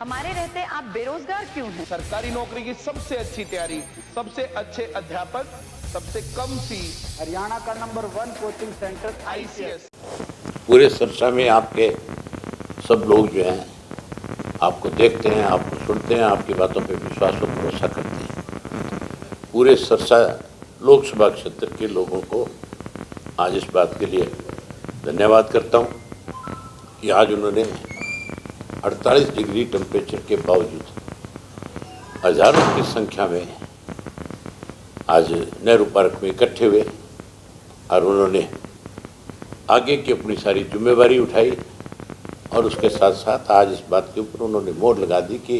हमारे रहते आप बेरोजगार क्यों हैं? सरकारी नौकरी की सबसे अच्छी तैयारी, सबसे अच्छे अध्यापक, सबसे कम फीस, हरियाणा का नंबर 1 कोचिंग सेंटर ICS। पूरे सरसा में आपके सब लोग जो हैं आपको देखते हैं, आपको सुनते हैं, आपकी बातों पे विश्वास और भरोसा करते हैं। पूरे सरसा लोकसभा क्षेत्र के लोगों को आज इस बात के लिए धन्यवाद करता हूं कि आज उन्होंने 48 डिग्री टेम्परेचर के बावजूद हजारों की संख्या में आज नेहरू पार्क में इकट्ठे हुए और उन्होंने आगे की अपनी सारी जिम्मेवारी उठाई और उसके साथ साथ आज इस बात के ऊपर उन्होंने मोहर लगा दी कि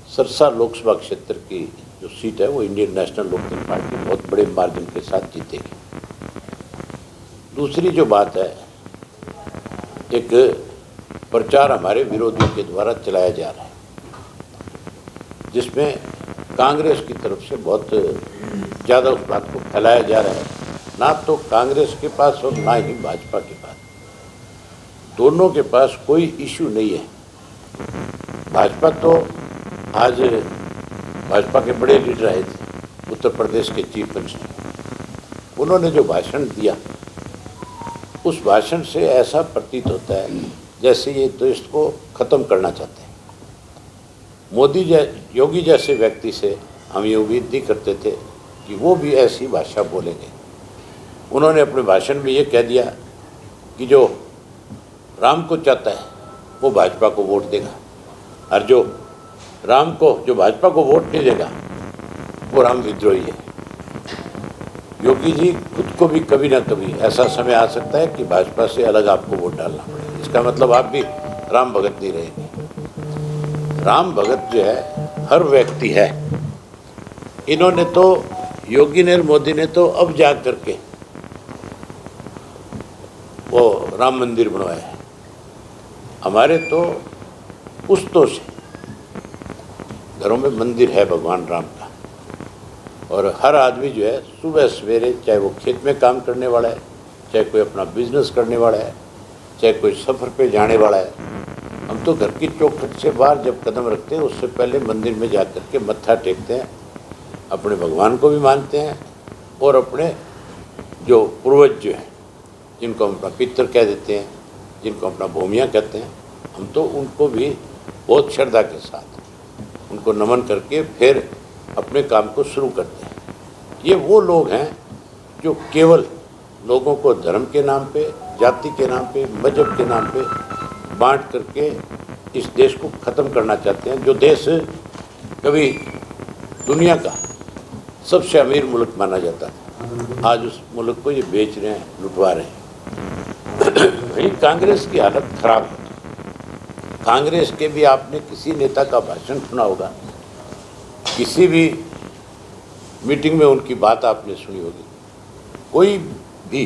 सरसा लोकसभा क्षेत्र की जो सीट है वो इंडियन नेशनल लोकदल पार्टी बहुत बड़े मार्जिन के साथ जीतेगी। दूसरी जो बात है, एक प्रचार हमारे विरोधियों के द्वारा चलाया जा रहा है जिसमें कांग्रेस की तरफ से बहुत ज़्यादा उस बात को फैलाया जा रहा है। ना तो कांग्रेस के पास और ना ही भाजपा के पास, दोनों के पास कोई इशू नहीं है। भाजपा तो आज भाजपा के बड़े लीडर आए थे, उत्तर प्रदेश के चीफ मिनिस्टर, उन्होंने जो भाषण दिया उस भाषण से ऐसा प्रतीत होता है जैसे ये देश को ख़त्म करना चाहते हैं। योगी जैसे व्यक्ति से हम ये उम्मीद नहीं करते थे कि वो भी ऐसी भाषा बोलेंगे। उन्होंने अपने भाषण में ये कह दिया कि जो राम को चाहता है वो भाजपा को वोट देगा और जो भाजपा को वोट नहीं देगा वो राम विद्रोही है। योगी जी खुद को भी कभी ना कभी ऐसा समय आ सकता है कि भाजपा से अलग आपको वोट डालना पड़ेगा। इसका मतलब आप भी राम भगत नहीं रहेंगे। राम भगत जो है हर व्यक्ति है। इन्होंने तो योगी ने और मोदी ने तो अब जाग करके वो राम मंदिर बनवाया है। हमारे तो पुश्तों से घरों में मंदिर है भगवान राम का, और हर आदमी जो है सुबह सवेरे, चाहे वो खेत में काम करने वाला है, चाहे कोई अपना बिजनेस करने वाला है, चाहे कोई सफ़र पे जाने वाला है, हम तो घर की चौखट से बाहर जब कदम रखते हैं उससे पहले मंदिर में जा कर के मत्था टेकते हैं, अपने भगवान को भी मानते हैं और अपने जो पूर्वज जो हैं जिनको हम अपना पितर कह देते हैं, जिनको अपना भूमिया कहते हैं, हम तो उनको भी बहुत श्रद्धा के साथ उनको नमन करके फिर अपने काम को शुरू करते हैं। ये वो लोग हैं जो केवल लोगों को धर्म के नाम पे, जाति के नाम पे, मजहब के नाम पे बांट करके इस देश को ख़त्म करना चाहते हैं। जो देश कभी दुनिया का सबसे अमीर मुल्क माना जाता है, आज उस मुल्क को ये बेच रहे हैं, लुटवा रहे हैं। भाई कांग्रेस की हालत खराब है। कांग्रेस के भी आपने किसी नेता का भाषण सुना होगा, किसी भी मीटिंग में उनकी बात आपने सुनी होगी। कोई भी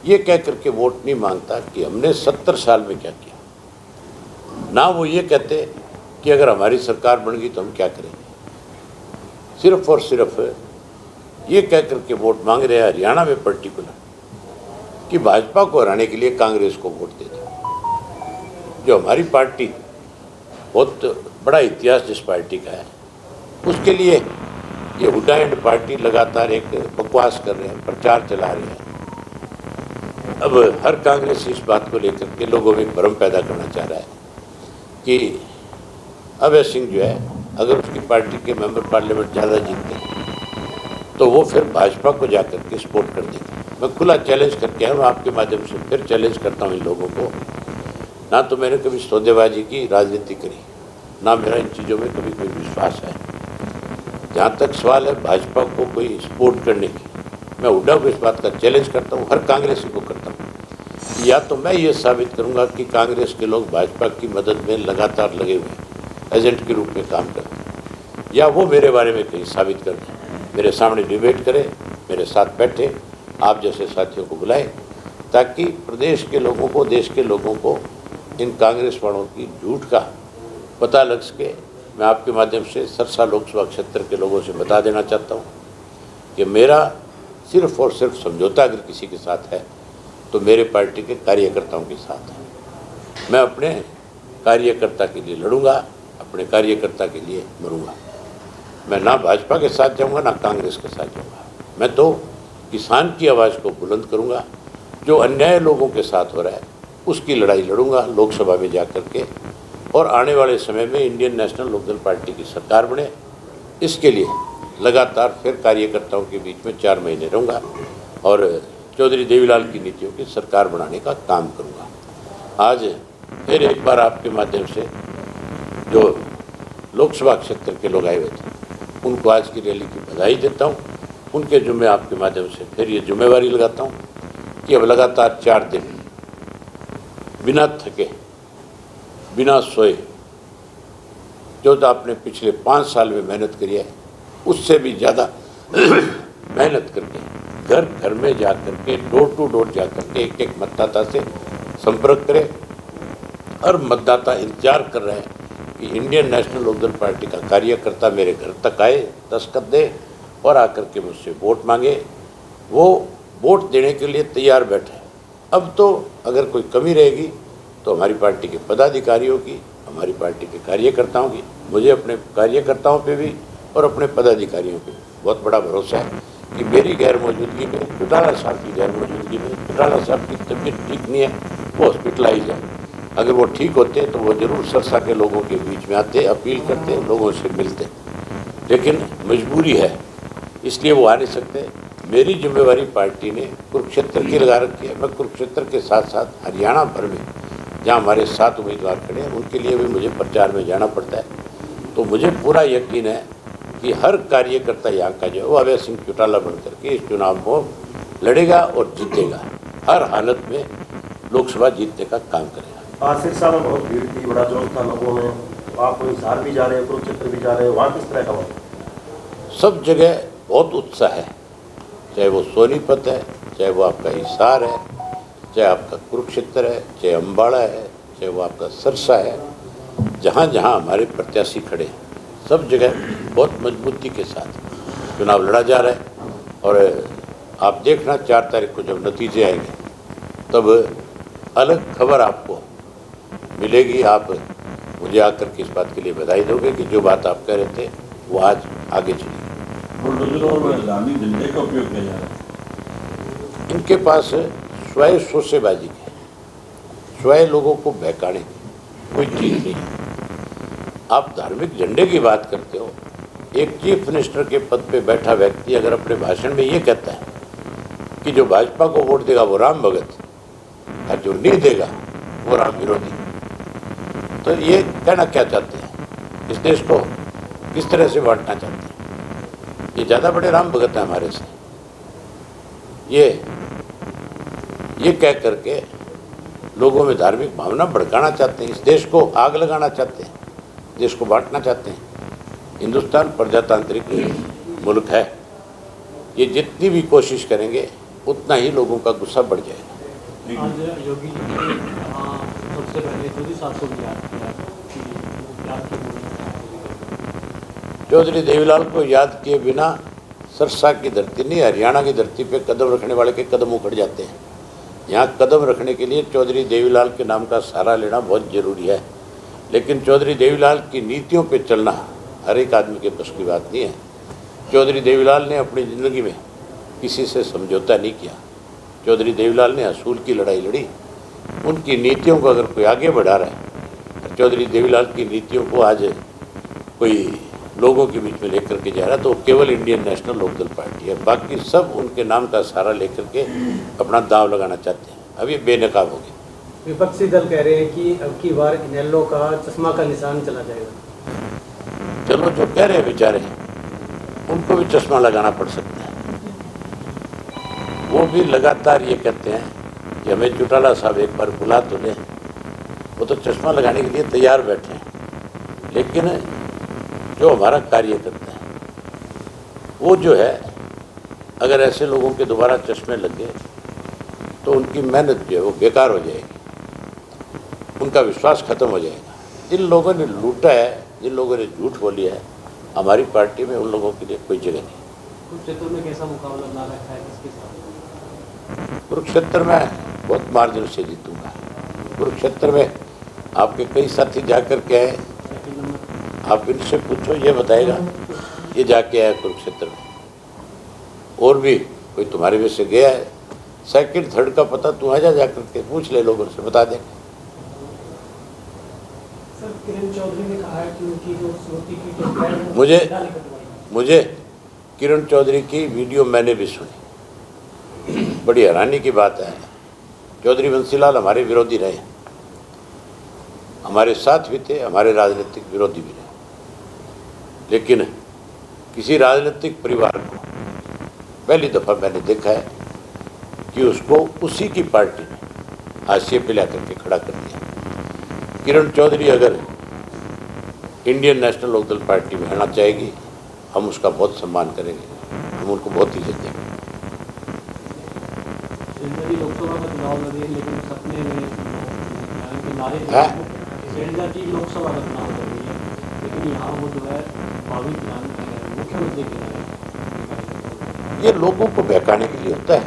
ये कह करके वोट नहीं मांगता कि हमने 70 साल में क्या किया। ना वो ये कहते कि अगर हमारी सरकार बन गई तो हम क्या करेंगे। सिर्फ और सिर्फ ये कह करके वोट मांग रहे हैं हरियाणा में पर्टिकुलर कि भाजपा को हराने के लिए कांग्रेस को वोट दे दो। जो हमारी पार्टी, बहुत बड़ा इतिहास जिस पार्टी का है, उसके लिए ये हुड्डा एंड पार्टी लगातार एक बकवास कर रहे हैं, प्रचार चला रहे हैं। अब हर कांग्रेस इस बात को लेकर के लोगों में भ्रम पैदा करना चाह रहा है कि अभय सिंह जो है अगर उसकी पार्टी के मेंबर पार्लियामेंट ज़्यादा जीतते हैं तो वो फिर भाजपा को जाकर के सपोर्ट कर देंगे। मैं खुला चैलेंज करके आया हूँ, आपके माध्यम से फिर चैलेंज करता हूँ इन लोगों को। ना तो मैंने कभी सौदेबाजी की राजनीति करी, ना मेरा इन चीज़ों में कभी कोई विश्वास है। जहाँ तक सवाल है भाजपा को कोई सपोर्ट करने की, मैं हुड्डा को इस बात का चैलेंज करता हूँ, हर कांग्रेसी को करता हूँ। या तो मैं ये साबित करूँगा कि कांग्रेस के लोग भाजपा की मदद में लगातार लगे हुए एजेंट के रूप में काम करते हैं, या वो मेरे बारे में कहीं साबित कर दें, मेरे सामने डिबेट करें, मेरे साथ बैठे, आप जैसे साथियों को बुलाएं, ताकि प्रदेश के लोगों को, देश के लोगों को इन कांग्रेस वालों की झूठ का पता लग सके। मैं आपके माध्यम से सरसा लोकसभा क्षेत्र के लोगों से बता देना चाहता हूँ कि मेरा सिर्फ और सिर्फ समझौता अगर किसी के साथ है तो मेरे पार्टी के कार्यकर्ताओं के साथ है। मैं अपने कार्यकर्ता के लिए लड़ूंगा, अपने कार्यकर्ता के लिए मरूंगा। मैं ना भाजपा के साथ जाऊंगा ना कांग्रेस के साथ जाऊंगा। मैं तो किसान की आवाज़ को बुलंद करूंगा। जो अन्याय लोगों के साथ हो रहा है उसकी लड़ाई लड़ूंगा लोकसभा में जा कर के, और आने वाले समय में इंडियन नेशनल लोकदल पार्टी की सरकार बने, इसके लिए लगातार फिर कार्यकर्ताओं के बीच में 4 महीने रहूँगा और चौधरी देवीलाल की नीतियों की सरकार बनाने का काम करूँगा। आज फिर एक बार आपके माध्यम से जो लोकसभा क्षेत्र के लोग आए हुए थे उनको आज की रैली की बधाई देता हूँ। उनके जुम्मे आपके माध्यम से फिर ये जिम्मेवारी लगाता हूँ कि अब लगातार 4 दिन बिना थके, बिना सोए, जो आपने पिछले 5 साल में मेहनत करी है उससे भी ज़्यादा मेहनत करके घर घर में जा करके, डोर टू डोर जा करके एक एक मतदाता से संपर्क करें। और मतदाता इंतजार कर रहे हैं कि इंडियन नेशनल लोकदल पार्टी का कार्यकर्ता मेरे घर तक आए, दस्तखत दे और आकर के मुझसे वोट मांगे। वो वोट देने के लिए तैयार बैठे। अब तो अगर कोई कमी रहेगी तो हमारी पार्टी के पदाधिकारियों की, हमारी पार्टी के कार्यकर्ताओं की, मुझे अपने कार्यकर्ताओं पे भी और अपने पदाधिकारियों पे बहुत बड़ा भरोसा है कि मेरी गैर मौजूदगी में, चौटाला साहब की गैर मौजूदगी में, चौटाला साहब की तबीयत ठीक नहीं है, वो हॉस्पिटलाइज है। अगर वो ठीक होते तो वो जरूर सरसा के लोगों के बीच में आते, अपील करते, लोगों से मिलते, लेकिन मजबूरी है इसलिए वो आ नहीं सकते। मेरी जिम्मेवारी पार्टी ने कुरुक्षेत्र की लगा रखी है। मैं कुरुक्षेत्र के साथ साथ हरियाणा भर में जहाँ हमारे 7 उम्मीदवार खड़े हैं उनके लिए भी मुझे प्रचार में जाना पड़ता है। तो मुझे पूरा यकीन है कि हर कार्यकर्ता यहाँ का जो अभय सिंह चौटाला बन करके इस चुनाव को लड़ेगा और जीतेगा। हर हालत में लोकसभा जीतने का काम करेगा। आज सिरसा में बहुत भीड़ थी, बड़ा जोश था लोगों में। आप हिसार भी जा रहे हैं, कुरुक्षेत्र भी जा रहे हैं, वहाँ किस तरह का वहाँ? सब जगह बहुत उत्साह है, चाहे वो सोनीपत है, चाहे वो आपका हिसार है, चाहे आपका कुरुक्षेत्र है, चाहे अम्बाड़ा है, चाहे वो आपका सरसा है। जहाँ जहाँ हमारे प्रत्याशी खड़े हैं सब जगह बहुत मजबूती के साथ चुनाव लड़ा जा रहा है। और आप देखना 4 तारीख को जब नतीजे आएंगे तब अलग खबर आपको मिलेगी। आप मुझे आकर के इस बात के लिए बधाई दोगे कि जो बात आप कह रहे थे वो आज आगे चली। झंडे का उपयोग किया जा रहा है। इनके पास स्वयं शोषेबाजी के, स्वयं लोगों को बहकाने की कोई चीज़ नहीं है। आप धार्मिक झंडे की बात करते हो। एक चीफ मिनिस्टर के पद पे बैठा व्यक्ति अगर अपने भाषण में ये कहता है कि जो भाजपा को वोट देगा वो राम भगत और जो नहीं देगा वो राम विरोधी, तो ये कहना क्या चाहते हैं? इस देश को किस तरह से बांटना चाहते हैं? ये ज़्यादा बड़े राम भगत हैं हमारे से। ये कह करके लोगों में धार्मिक भावना भड़काना चाहते हैं, इस देश को आग लगाना चाहते हैं, देश को बांटना चाहते हैं। हिंदुस्तान प्रजातांत्रिक मुल्क है। ये जितनी भी कोशिश करेंगे उतना ही लोगों का गुस्सा बढ़ जाएगा। आज योगी जी ने सबसे पहले चौधरी साहब को भी याद किया कि वो याद किए। चौधरी देवीलाल को याद किए बिना सरसा की धरती नहीं, हरियाणा की धरती पे कदम रखने वाले के कदम उखड़ जाते हैं। यहाँ कदम रखने के लिए चौधरी देवीलाल के नाम का सहारा लेना बहुत ज़रूरी है, लेकिन चौधरी देवीलाल की नीतियों पे चलना हर एक आदमी के बस की बात नहीं है। चौधरी देवीलाल ने अपनी ज़िंदगी में किसी से समझौता नहीं किया। चौधरी देवीलाल ने असूल की लड़ाई लड़ी। उनकी नीतियों को अगर कोई आगे बढ़ा रहा है, चौधरी देवीलाल की नीतियों को आज कोई लोगों के बीच में लेकर के जा रहा है, तो केवल इंडियन नेशनल लोकदल पार्टी है। बाकी सब उनके नाम का सहारा लेकर के अपना दाव लगाना चाहते हैं। अब ये बेनकाब हो गए। विपक्षी दल कह रहे हैं कि अब की बार इनेलो का चश्मा का निशान चला जाएगा। चलो, जो कह रहे हैं बेचारे उनको भी चश्मा लगाना पड़ सकता है। वो भी लगातार ये कहते हैं कि हमें चौटाला साहब एक बार बुला तो लें। वो तो चश्मा लगाने के लिए तैयार बैठे हैं, लेकिन जो हमारा कार्यकर्ता है वो जो है, अगर ऐसे लोगों के दोबारा चश्मे लग गए तो उनकी मेहनत जो है वो बेकार हो जाएगी, उनका विश्वास खत्म हो जाएगा। जिन लोगों ने लूटा है, जिन लोगों ने झूठ बोली है, हमारी पार्टी में उन लोगों के लिए कोई जगह नहीं। कुरुक्षेत्र में कैसा मुकाबला बना रखा है, किसके साथ? कुरुक्षेत्र में बहुत मार्जिन से जीतूंगा। कुरुक्षेत्र में आपके कई साथी जाकर के आए, आप इनसे पूछो, ये बताएगा ये जाके आया कुरुक्षेत्र में। और भी कोई तुम्हारे वजह से गया है, सेकंड थर्ड का पता तू आजा जाकर के पूछ ले, लोगों से बता देंगे। सर किरण चौधरी ने कहा है कि उनकी जो स्मृति की टिप्पणी है वो मुझे किरण चौधरी की वीडियो मैंने भी सुनी। बड़ी हैरानी की बात है, चौधरी बंसीलाल हमारे विरोधी रहे, हमारे साथ भी थे, हमारे राजनीतिक विरोधी भी रहे, लेकिन किसी राजनीतिक परिवार को पहली दफ़ा मैंने देखा है कि उसको उसी की पार्टी ने हाशिए पे ला करके खड़ा कर दिया। किरण चौधरी अगर इंडियन नेशनल लोकदल पार्टी में आना चाहेगी, हम उसका बहुत सम्मान करेंगे, हम उनको बहुत इज्जत देंगे। लोकसभा का चुनाव लड़े, लेकिन सपने में नारे की लोकसभा का चुनाव लड़ रही है, लेकिन यहाँ वो जो है भावी मुख्यमंत्री के लिए, ये लोगों को बहकाने के लिए होता है।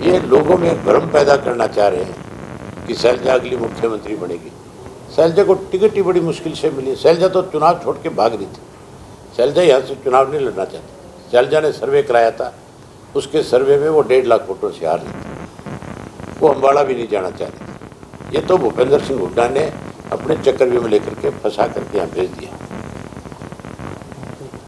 ये लोगों में भ्रम पैदा करना चाह रहे हैं कि शैलजा अगली मुख्यमंत्री बनेगी। शैलजा को टिकट ही बड़ी मुश्किल से मिली। शैलजा तो चुनाव छोड़ के भाग रही थी। शैलजा यहाँ से चुनाव नहीं लड़ना चाहती। शैलजा ने सर्वे कराया था, उसके सर्वे में वो 1.5 लाख वोटों से हार रही थी। वो अम्बाड़ा भी नहीं जाना चाह रही थी। ये तो भूपेंद्र सिंह हुड्डा ने अपने चक्रव्यूह में लेकर के फंसा करके यहाँ भेज दिया।